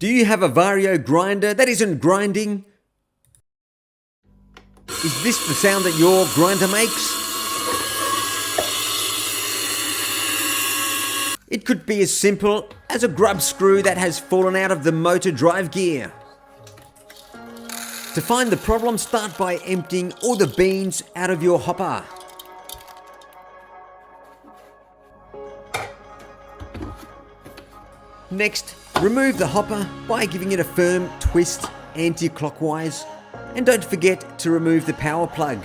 Do you have a Vario grinder that isn't grinding? Is this the sound that your grinder makes? It could be as simple as a grub screw that has fallen out of the motor drive gear. To find the problem, start by emptying all the beans out of your hopper. Next, remove the hopper by giving it a firm twist anti-clockwise, and don't forget to remove the power plug.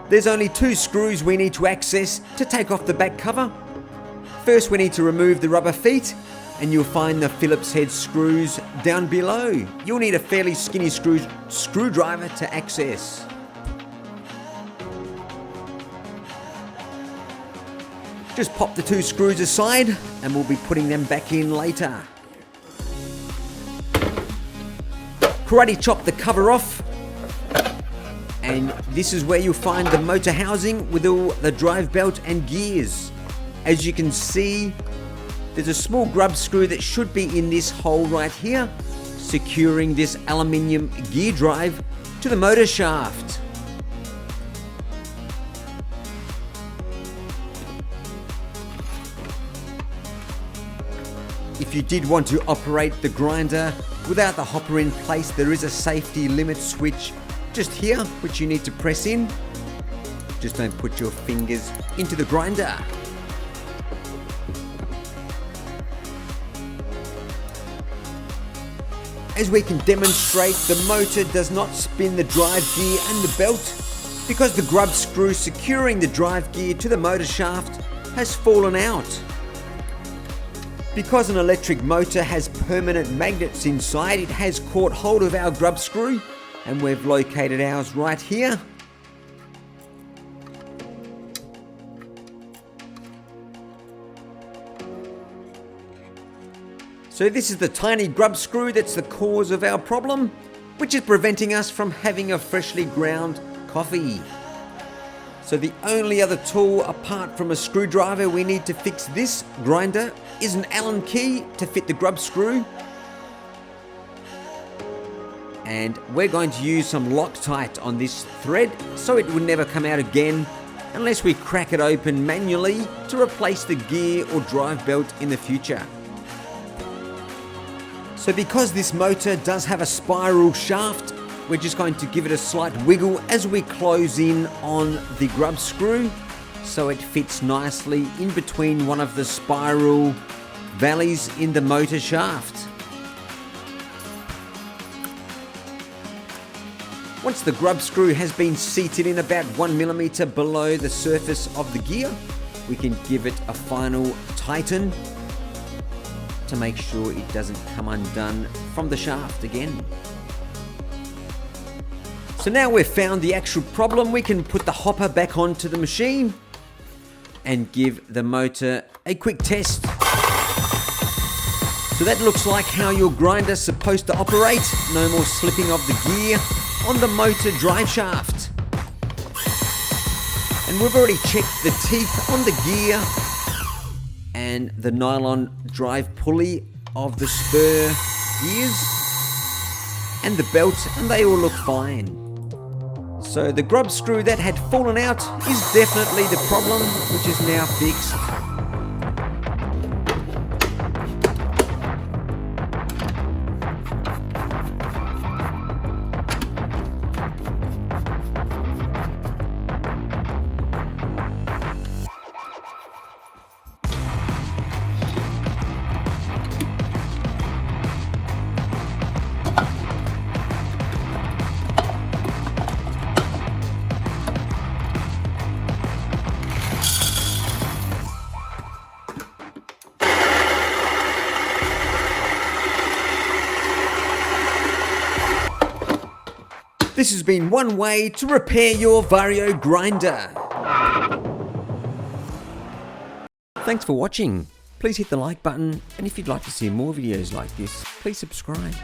There's only 2 screws we need to access to take off the back cover. First, we need to remove the rubber feet, and you'll find the Phillips head screws down below. You'll need a fairly skinny screwdriver to access. Just pop the 2 screws aside and we'll be putting them back in later. Karate chop the cover off, and this is where you'll find the motor housing with all the drive belt and gears. As you can see, there's a small grub screw that should be in this hole right here, securing this aluminium gear drive to the motor shaft. If you did want to operate the grinder without the hopper in place, there is a safety limit switch just here, which you need to press in. Just don't put your fingers into the grinder. As we can demonstrate, the motor does not spin the drive gear and the belt because the grub screw securing the drive gear to the motor shaft has fallen out. Because an electric motor has permanent magnets inside, it has caught hold of our grub screw, and we've located ours right here. So this is the tiny grub screw that's the cause of our problem, which is preventing us from having a freshly ground coffee. So the only other tool apart from a screwdriver we need to fix this grinder is an Allen key to fit the grub screw. And we're going to use some Loctite on this thread so it will never come out again unless we crack it open manually to replace the gear or drive belt in the future. So because this motor does have a spiral shaft, we're just going to give it a slight wiggle as we close in on the grub screw so it fits nicely in between one of the spiral valleys in the motor shaft. Once the grub screw has been seated in about 1mm below the surface of the gear, we can give it a final tighten to make sure it doesn't come undone from the shaft again. So now we've found the actual problem, we can put the hopper back onto the machine and give the motor a quick test. So that looks like how your grinder's supposed to operate. No more slipping of the gear on the motor drive shaft. And we've already checked the teeth on the gear and the nylon drive pulley of the spur gears and the belt, and they all look fine. So the grub screw that had fallen out is definitely the problem, which is now fixed. This has been one way to repair your Vario grinder. Thanks for watching. Please hit the like button, and if you'd like to see more videos like this, please subscribe.